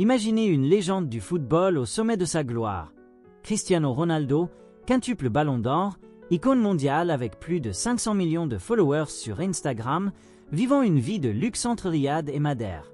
Imaginez une légende du football au sommet de sa gloire. Cristiano Ronaldo, quintuple ballon d'or, icône mondiale avec plus de 500 millions de followers sur Instagram, vivant une vie de luxe entre Riyad et Madère.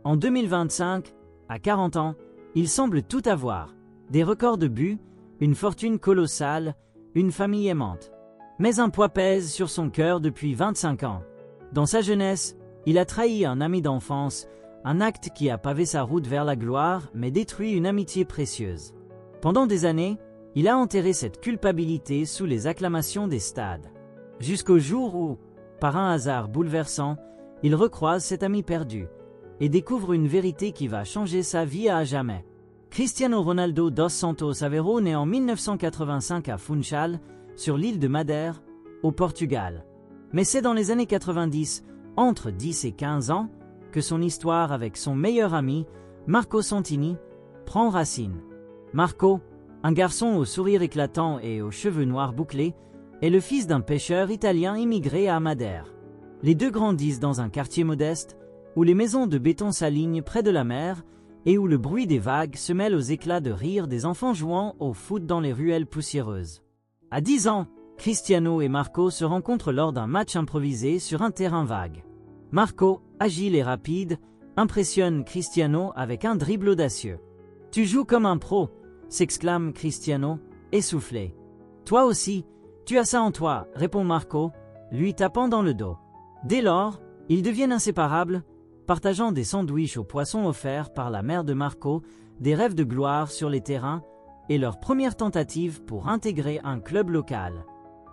En 2025, à 40 ans, il semble tout avoir. Des records de buts, une fortune colossale, une famille aimante. Mais un poids pèse sur son cœur depuis 25 ans. Dans sa jeunesse, il a trahi un ami d'enfance, un acte qui a pavé sa route vers la gloire mais détruit une amitié précieuse. Pendant des années, il a enterré cette culpabilité sous les acclamations des stades. Jusqu'au jour où, par un hasard bouleversant, il recroise cet ami perdu et découvre une vérité qui va changer sa vie à jamais. Cristiano Ronaldo dos Santos Aveiro naît en 1985 à Funchal, sur l'île de Madère, au Portugal. Mais c'est dans les années 90, entre 10 et 15 ans, que son histoire avec son meilleur ami, Marco Santini, prend racine. Marco, un garçon au sourire éclatant et aux cheveux noirs bouclés, est le fils d'un pêcheur italien immigré à Madère. Les deux grandissent dans un quartier modeste, où les maisons de béton s'alignent près de la mer et où le bruit des vagues se mêle aux éclats de rire des enfants jouant au foot dans les ruelles poussiéreuses. À 10 ans, Cristiano et Marco se rencontrent lors d'un match improvisé sur un terrain vague. Marco, agile et rapide, impressionne Cristiano avec un dribble audacieux. « Tu joues comme un pro !» s'exclame Cristiano, essoufflé. « Toi aussi, tu as ça en toi !» répond Marco, lui tapant dans le dos. Dès lors, ils deviennent inséparables, partageant des sandwichs aux poissons offerts par la mère de Marco, des rêves de gloire sur les terrains et leur première tentative pour intégrer un club local.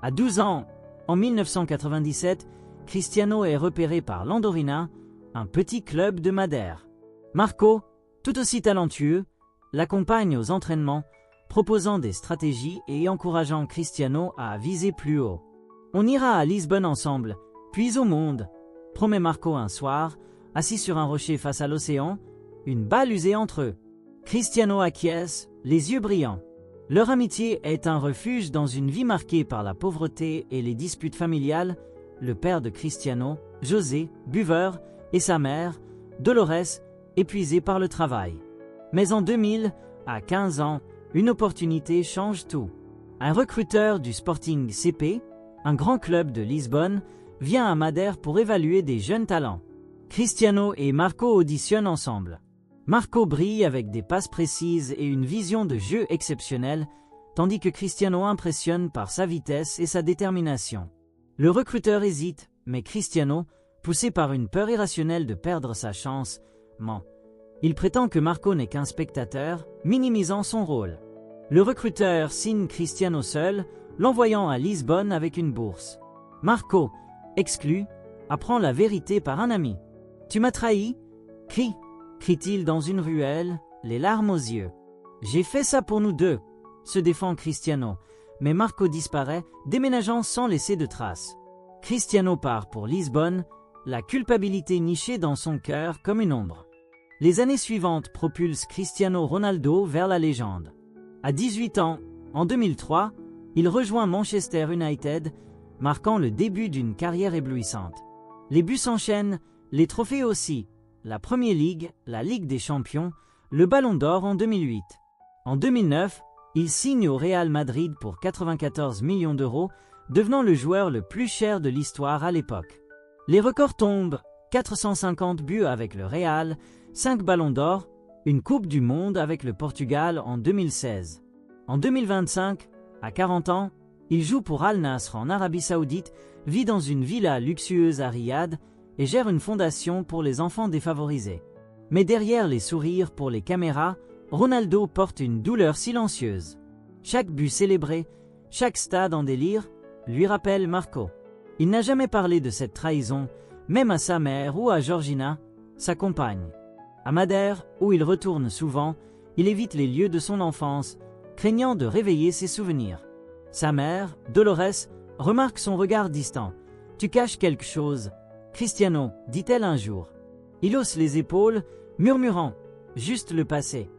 À 12 ans, en 1997, Cristiano est repéré par l'Andorina, un petit club de Madère. Marco, tout aussi talentueux, l'accompagne aux entraînements, proposant des stratégies et encourageant Cristiano à viser plus haut. « On ira à Lisbonne ensemble, puis au monde », promet Marco un soir, assis sur un rocher face à l'océan, une balle usée entre eux. Cristiano acquiesce, les yeux brillants. Leur amitié est un refuge dans une vie marquée par la pauvreté et les disputes familiales. Le père de Cristiano, José, buveur, et sa mère, Dolores, épuisée par le travail. Mais en 2000, à 15 ans, une opportunité change tout. Un recruteur du Sporting CP, un grand club de Lisbonne, vient à Madère pour évaluer des jeunes talents. Cristiano et Marco auditionnent ensemble. Marco brille avec des passes précises et une vision de jeu exceptionnelle, tandis que Cristiano impressionne par sa vitesse et sa détermination. Le recruteur hésite, mais Cristiano, poussé par une peur irrationnelle de perdre sa chance, ment. Il prétend que Marco n'est qu'un spectateur, minimisant son rôle. Le recruteur signe Cristiano seul, l'envoyant à Lisbonne avec une bourse. Marco, exclu, apprend la vérité par un ami. « Tu m'as trahi ?» crie-t-il dans une ruelle, les larmes aux yeux. « J'ai fait ça pour nous deux », se défend Cristiano, mais Marco disparaît, déménageant sans laisser de traces. Cristiano part pour Lisbonne, la culpabilité nichée dans son cœur comme une ombre. Les années suivantes propulsent Cristiano Ronaldo vers la légende. À 18 ans, en 2003, il rejoint Manchester United, marquant le début d'une carrière éblouissante. Les buts s'enchaînent, les trophées aussi, la Premier League, la Ligue des Champions, le Ballon d'Or en 2008. En 2009, il signe au Real Madrid pour 94 millions d'euros, devenant le joueur le plus cher de l'histoire à l'époque. Les records tombent, 450 buts avec le Real, 5 Ballons d'Or, une Coupe du Monde avec le Portugal en 2016. En 2025, à 40 ans, il joue pour Al Nasr en Arabie Saoudite, vit dans une villa luxueuse à Riyad et gère une fondation pour les enfants défavorisés. Mais derrière les sourires pour les caméras, Ronaldo porte une douleur silencieuse. Chaque but célébré, chaque stade en délire, lui rappelle Marco. Il n'a jamais parlé de cette trahison, même à sa mère ou à Georgina, sa compagne. À Madère, où il retourne souvent, il évite les lieux de son enfance, craignant de réveiller ses souvenirs. Sa mère, Dolores, remarque son regard distant. « Tu caches quelque chose, Cristiano », dit-elle un jour. Il hausse les épaules, murmurant « juste le passé ».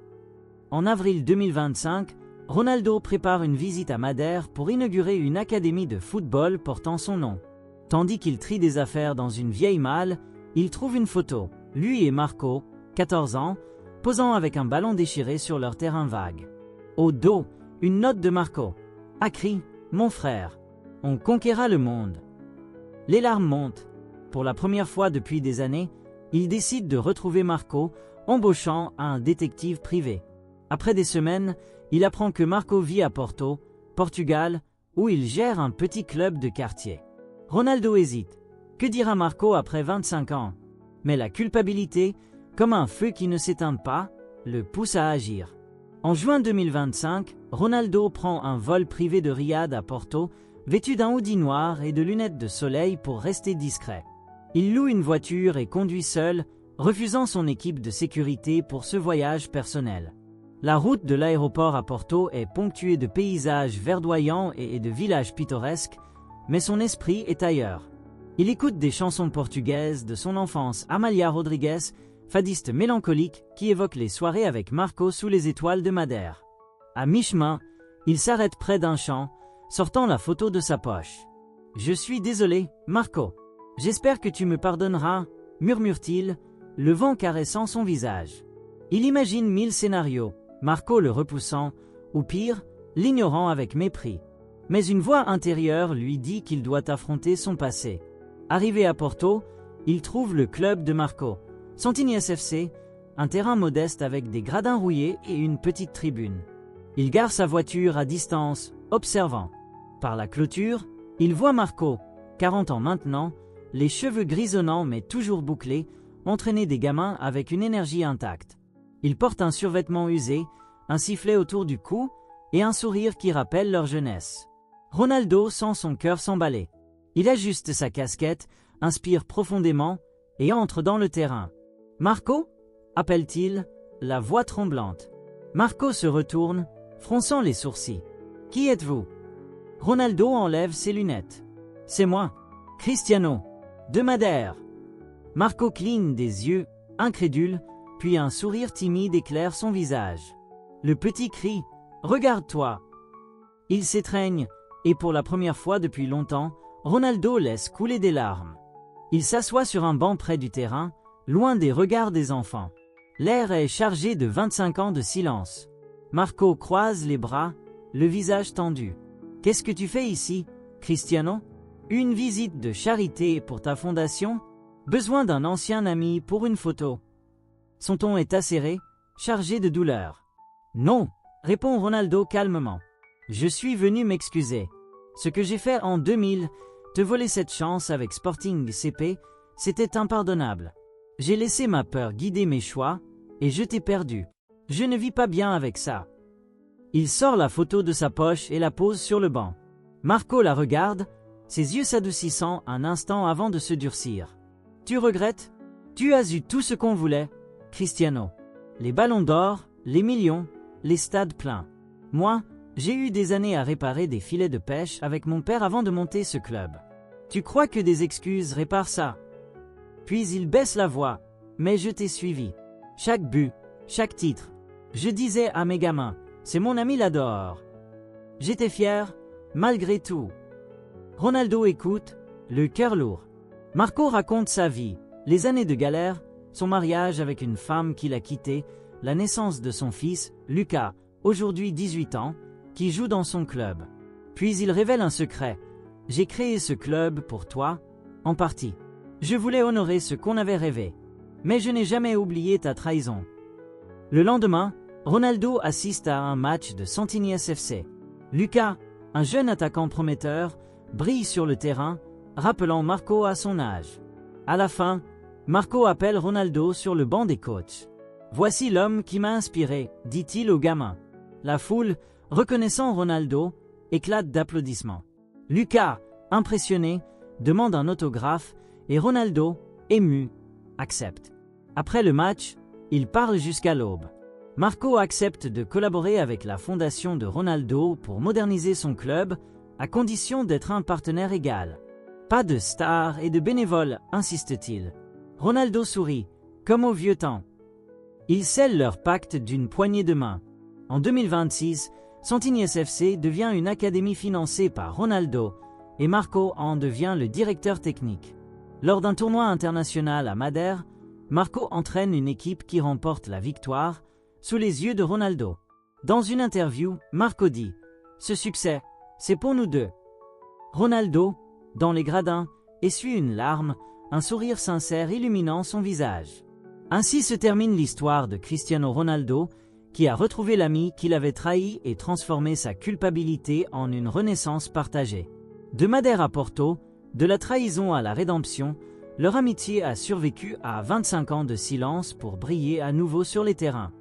En avril 2025, Ronaldo prépare une visite à Madère pour inaugurer une académie de football portant son nom. Tandis qu'il trie des affaires dans une vieille malle, il trouve une photo. Lui et Marco, 14 ans, posant avec un ballon déchiré sur leur terrain vague. Au dos, une note de Marco. Akri, mon frère. On conquérera le monde. Les larmes montent. Pour la première fois depuis des années, il décide de retrouver Marco, embauchant un détective privé. Après des semaines, il apprend que Marco vit à Porto, Portugal, où il gère un petit club de quartier. Ronaldo hésite. Que dira Marco après 25 ans? Mais la culpabilité, comme un feu qui ne s'éteint pas, le pousse à agir. En juin 2025, Ronaldo prend un vol privé de Riyad à Porto, vêtu d'un hoodie noir et de lunettes de soleil pour rester discret. Il loue une voiture et conduit seul, refusant son équipe de sécurité pour ce voyage personnel. La route de l'aéroport à Porto est ponctuée de paysages verdoyants et de villages pittoresques, mais son esprit est ailleurs. Il écoute des chansons portugaises de son enfance, Amália Rodrigues, fadiste mélancolique qui évoque les soirées avec Marco sous les étoiles de Madère. À mi-chemin, il s'arrête près d'un champ, sortant la photo de sa poche. « Je suis désolé, Marco. J'espère que tu me pardonneras », murmure-t-il, le vent caressant son visage. Il imagine 1000 scénarios, Marco le repoussant, ou pire, l'ignorant avec mépris. Mais une voix intérieure lui dit qu'il doit affronter son passé. Arrivé à Porto, il trouve le club de Marco, Santini SFC, un terrain modeste avec des gradins rouillés et une petite tribune. Il gare sa voiture à distance, observant. Par la clôture, il voit Marco, 40 ans maintenant, les cheveux grisonnants mais toujours bouclés, entraîner des gamins avec une énergie intacte. Il porte un survêtement usé, un sifflet autour du cou et un sourire qui rappelle leur jeunesse. Ronaldo sent son cœur s'emballer. Il ajuste sa casquette, inspire profondément et entre dans le terrain. « Marco » appelle-t-il, la voix tremblante. Marco se retourne, fronçant les sourcils. « Qui êtes-vous » Ronaldo enlève ses lunettes. « C'est moi, Cristiano, de Madère. » Marco cligne des yeux, incrédule, puis un sourire timide éclaire son visage. Le petit crie « Regarde-toi » Il s'étreigne, et pour la première fois depuis longtemps, Ronaldo laisse couler des larmes. Il s'assoit sur un banc près du terrain, loin des regards des enfants. L'air est chargé de 25 ans de silence. Marco croise les bras, le visage tendu. « Qu'est-ce que tu fais ici, Cristiano ? Une visite de charité pour ta fondation ? Besoin d'un ancien ami pour une photo ?» Son ton est acéré, chargé de douleur. « Non !» répond Ronaldo calmement. « Je suis venu m'excuser. Ce que j'ai fait en 2000, te voler cette chance avec Sporting CP, c'était impardonnable. J'ai laissé ma peur guider mes choix, et je t'ai perdu. Je ne vis pas bien avec ça. » Il sort la photo de sa poche et la pose sur le banc. Marco la regarde, ses yeux s'adoucissant un instant avant de se durcir. « Tu regrettes ? Tu as eu tout ce qu'on voulait, Cristiano. Les ballons d'or, les millions, les stades pleins. Moi, j'ai eu des années à réparer des filets de pêche avec mon père avant de monter ce club. Tu crois que des excuses réparent ça ? » Puis il baisse la voix. « Mais je t'ai suivi. Chaque but, chaque titre. Je disais à mes gamins, c'est mon ami l'adore. J'étais fier, malgré tout. » Ronaldo écoute, le cœur lourd. Marco raconte sa vie, les années de galère, son mariage avec une femme qu'il a quittée, la naissance de son fils, Lucas, aujourd'hui 18 ans, qui joue dans son club. Puis il révèle un secret. « J'ai créé ce club pour toi, en partie. Je voulais honorer ce qu'on avait rêvé. Mais je n'ai jamais oublié ta trahison. » Le lendemain, Ronaldo assiste à un match de Santini SFC. Lucas, un jeune attaquant prometteur, brille sur le terrain, rappelant Marco à son âge. À la fin, Marco appelle Ronaldo sur le banc des coachs. « Voici l'homme qui m'a inspiré », dit-il au gamin. La foule, reconnaissant Ronaldo, éclate d'applaudissements. Lucas, impressionné, demande un autographe et Ronaldo, ému, accepte. Après le match, il parle jusqu'à l'aube. Marco accepte de collaborer avec la fondation de Ronaldo pour moderniser son club, à condition d'être un partenaire égal. Pas de stars et de bénévoles, insiste-t-il. Ronaldo sourit, comme au vieux temps. Ils scellent leur pacte d'une poignée de main. En 2026, Santini SFC devient une académie financée par Ronaldo et Marco en devient le directeur technique. Lors d'un tournoi international à Madère, Marco entraîne une équipe qui remporte la victoire sous les yeux de Ronaldo. Dans une interview, Marco dit « Ce succès, c'est pour nous deux ». Ronaldo, dans les gradins, essuie une larme, un sourire sincère illuminant son visage. Ainsi se termine l'histoire de Cristiano Ronaldo, qui a retrouvé l'ami qu'il avait trahi et transformé sa culpabilité en une renaissance partagée. De Madère à Porto, de la trahison à la rédemption, leur amitié a survécu à 25 ans de silence pour briller à nouveau sur les terrains.